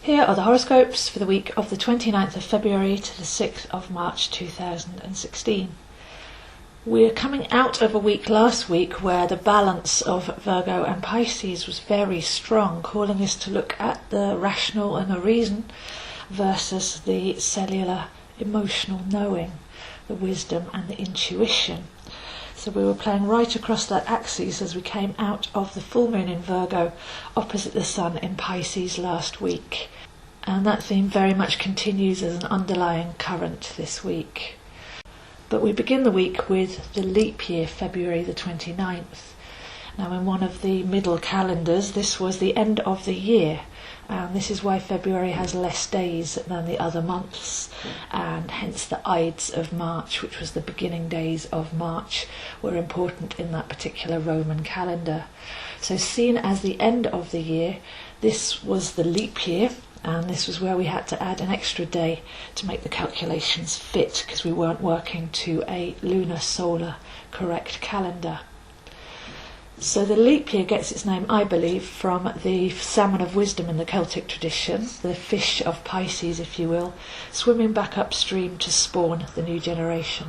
Here are the horoscopes for the week of the 29th of February to the 6th of March 2016. We're coming out of a week last week where the balance of Virgo and Pisces was very strong, calling us to look at the rational and the reason versus the cellular emotional knowing, the wisdom and the intuition. So we were playing right across that axis as we came out of the full moon in Virgo opposite the sun in Pisces last week. And that theme very much continues as an underlying current this week. But we begin the week with the leap year, February the 29th. Now in one of the middle calendars, this was the end of the year. And this is why February has less days than the other months, and hence the Ides of March, which was the beginning days of March, were important in that particular Roman calendar. So seen as the end of the year, this was the leap year, and this was where we had to add an extra day to make the calculations fit, because we weren't working to a lunar solar correct calendar. So the leap year gets its name, I believe, from the salmon of wisdom in the Celtic tradition, the fish of Pisces, if you will, swimming back upstream to spawn the new generation.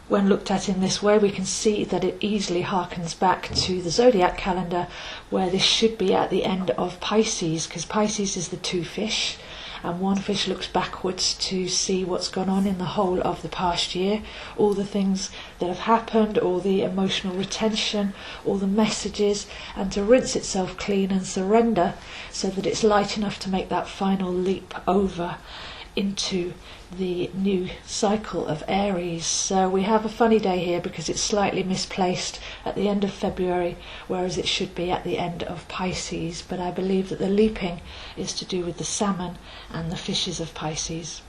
When looked at in this way, we can see that it easily harkens back to the zodiac calendar, where this should be at the end of Pisces, because Pisces is the two fish, and one fish looks backwards to see what's gone on in the whole of the past year, all the things that have happened, all the emotional retention, all the messages, and to rinse itself clean and surrender so that it's light enough to make that final leap over into the new cycle of Aries. So we have a funny day here because it's slightly misplaced at the end of February, whereas it should be at the end of Pisces. But I believe that the leaping is to do with the salmon and the fishes of Pisces.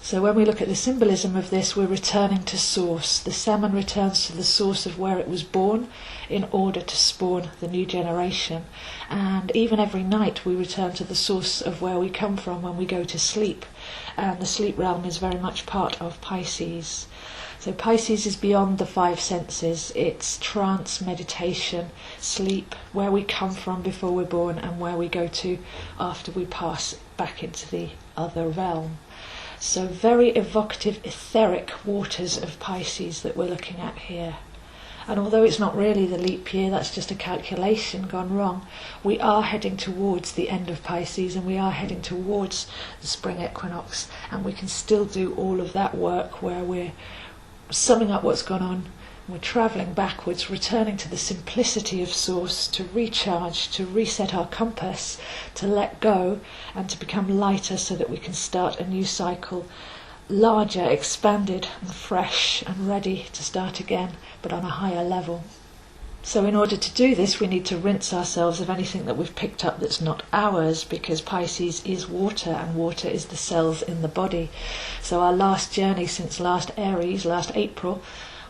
So when we look at the symbolism of this, we're returning to source. The salmon returns to the source of where it was born in order to spawn the new generation. And even every night we return to the source of where we come from when we go to sleep. And the sleep realm is very much part of Pisces. So Pisces is beyond the five senses. It's trance, meditation, sleep, where we come from before we're born and where we go to after we pass back into the other realm. So very evocative, etheric waters of Pisces that we're looking at here. And although it's not really the leap year, that's just a calculation gone wrong, we are heading towards the end of Pisces and we are heading towards the spring equinox, and we can still do all of that work where we're summing up what's gone on. We're travelling backwards, returning to the simplicity of source, to recharge, to reset our compass, to let go and to become lighter so that we can start a new cycle, larger, expanded and fresh and ready to start again, but on a higher level. So in order to do this, we need to rinse ourselves of anything that we've picked up that's not ours, because Pisces is water and water is the cells in the body. So our last journey since last Aries, last April,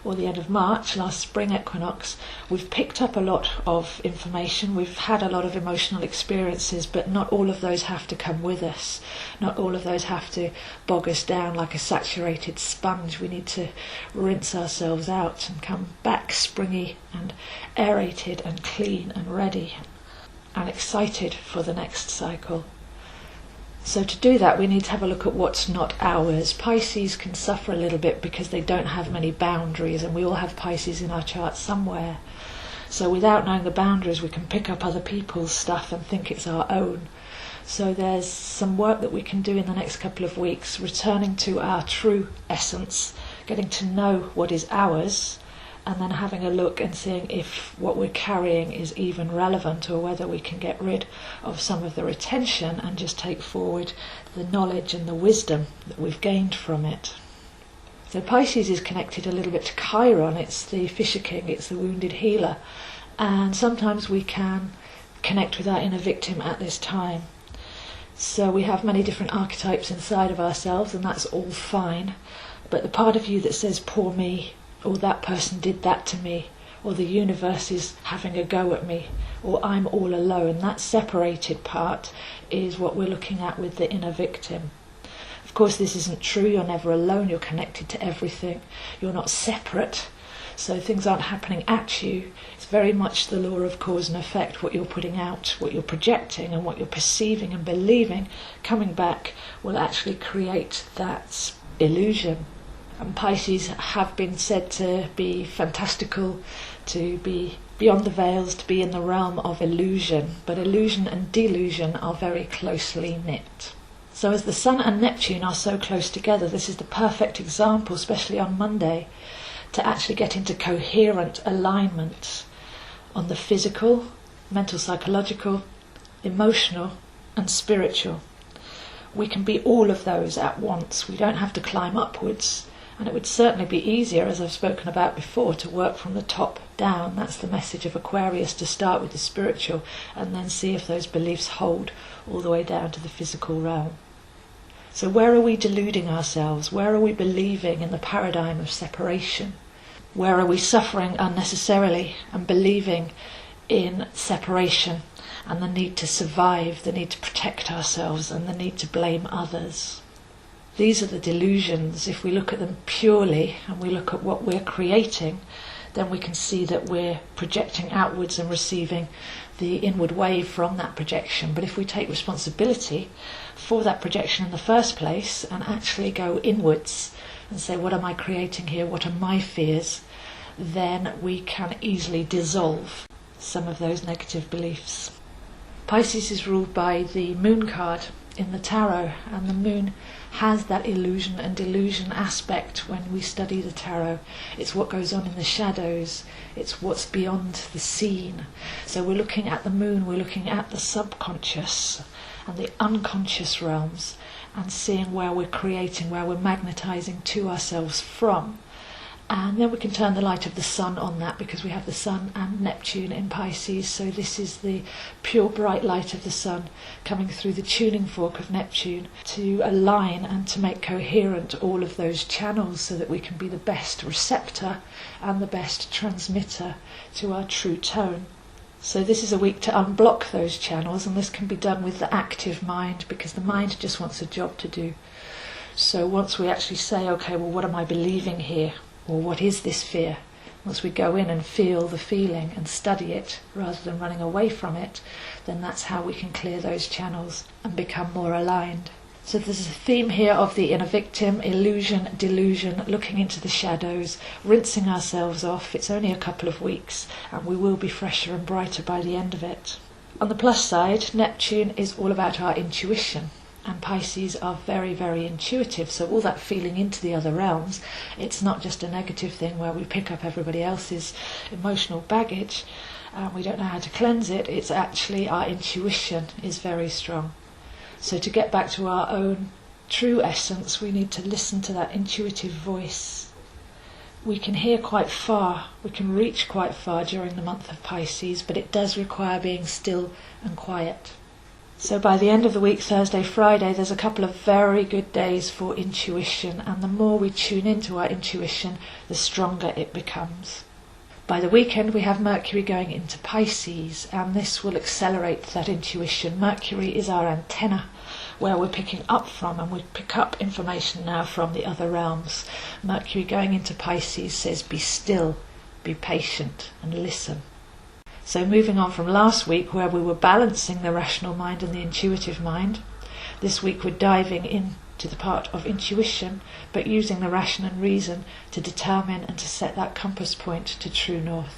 or the end of March, last spring equinox, we've picked up a lot of information, we've had a lot of emotional experiences, but not all of those have to come with us. Not all of those have to bog us down like a saturated sponge. We need to rinse ourselves out and come back springy and aerated and clean and ready and excited for the next cycle. So to do that, we need to have a look at what's not ours. Pisces can suffer a little bit because they don't have many boundaries, and we all have Pisces in our chart somewhere. So without knowing the boundaries, we can pick up other people's stuff and think it's our own. So there's some work that we can do in the next couple of weeks, returning to our true essence, getting to know what is ours, and then having a look and seeing if what we're carrying is even relevant, or whether we can get rid of some of the retention and just take forward the knowledge and the wisdom that we've gained from it. So Pisces is connected a little bit to Chiron. It's the Fisher King, it's the wounded healer, and sometimes we can connect with our inner victim at this time. So we have many different archetypes inside of ourselves, and that's all fine, but the part of you that says poor me, or that person did that to me, or the universe is having a go at me, or I'm all alone, that separated part is what we're looking at with the inner victim. Of course this isn't true, you're never alone, you're connected to everything, you're not separate, So things aren't happening at you. It's very much the law of cause and effect. What you're putting out, what you're projecting, and what you're perceiving and believing coming back will actually create that illusion. And Pisces have been said to be fantastical, to be beyond the veils, to be in the realm of illusion. But illusion and delusion are very closely knit. So as the Sun and Neptune are so close together, this is the perfect example, especially on Monday, to actually get into coherent alignment on the physical, mental, psychological, emotional and spiritual. We can be all of those at once. We don't have to climb upwards. And it would certainly be easier, as I've spoken about before, to work from the top down. That's the message of Aquarius, to start with the spiritual and then see if those beliefs hold all the way down to the physical realm. So where are we deluding ourselves? Where are we believing in the paradigm of separation? Where are we suffering unnecessarily and believing in separation and the need to survive, the need to protect ourselves and the need to blame others? These are the delusions. If we look at them purely and we look at what we're creating, then we can see that we're projecting outwards and receiving the inward wave from that projection. But if we take responsibility for that projection in the first place and actually go inwards and say, what am I creating here? What are my fears? Then we can easily dissolve some of those negative beliefs. Pisces is ruled by the moon card in the tarot, and the moon has that illusion and delusion aspect when we study the tarot. It's what goes on in the shadows, it's what's beyond the seen. So we're looking at the moon, we're looking at the subconscious and the unconscious realms and seeing where we're creating, where we're magnetizing to ourselves from. And then we can turn the light of the sun on that, because we have the sun and Neptune in Pisces. So this is the pure bright light of the sun coming through the tuning fork of Neptune to align and to make coherent all of those channels so that we can be the best receptor and the best transmitter to our true tone. So this is a week to unblock those channels, and this can be done with the active mind, because the mind just wants a job to do. So once we actually say, okay, well, what am I believing here? Or what is this fear? Once we go in and feel the feeling and study it rather than running away from it, then that's how we can clear those channels and become more aligned. So there's a theme here of the inner victim, illusion, delusion, looking into the shadows, rinsing ourselves off. It's only a couple of weeks and we will be fresher and brighter by the end of it. On the plus side, Neptune is all about our intuition. And Pisces are very, very intuitive, so all that feeling into the other realms, it's not just a negative thing where we pick up everybody else's emotional baggage and we don't know how to cleanse it. It's actually our intuition is very strong. So to get back to our own true essence, we need to listen to that intuitive voice. We can hear quite far, we can reach quite far during the month of Pisces, but it does require being still and quiet. So by the end of the week, Thursday, Friday, there's a couple of very good days for intuition, and the more we tune into our intuition, the stronger it becomes. By the weekend, we have Mercury going into Pisces, and this will accelerate that intuition. Mercury is our antenna, where we're picking up from, and we pick up information now from the other realms. Mercury going into Pisces says, be still, be patient, and listen. So moving on from last week, where we were balancing the rational mind and the intuitive mind, this week we're diving into the part of intuition, but using the ration and reason to determine and to set that compass point to true north.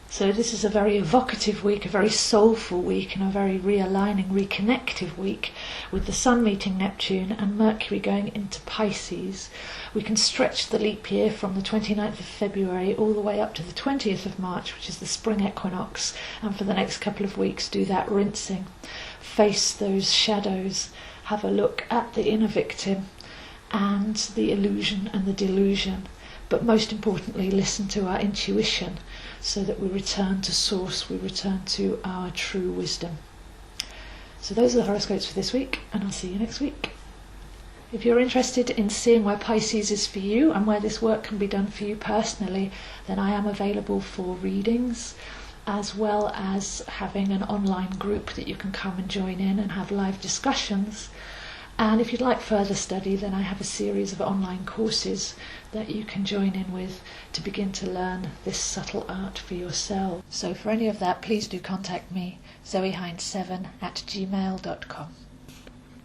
So this is a very evocative week, a very soulful week, and a very realigning, reconnective week with the Sun meeting Neptune and Mercury going into Pisces. We can stretch the leap year from the 29th of February all the way up to the 20th of March, which is the spring equinox, and for the next couple of weeks do that rinsing. Face those shadows, have a look at the inner victim and the illusion and the delusion, but most importantly listen to our intuition so that we return to source, we return to our true wisdom. So those are the horoscopes for this week, and I'll see you next week. If you're interested in seeing where Pisces is for you and where this work can be done for you personally, then I am available for readings, as well as having an online group that you can come and join in and have live discussions. And if you'd like further study, then I have a series of online courses that you can join in with to begin to learn this subtle art for yourself. So for any of that, please do contact me, zoehind7@gmail.com.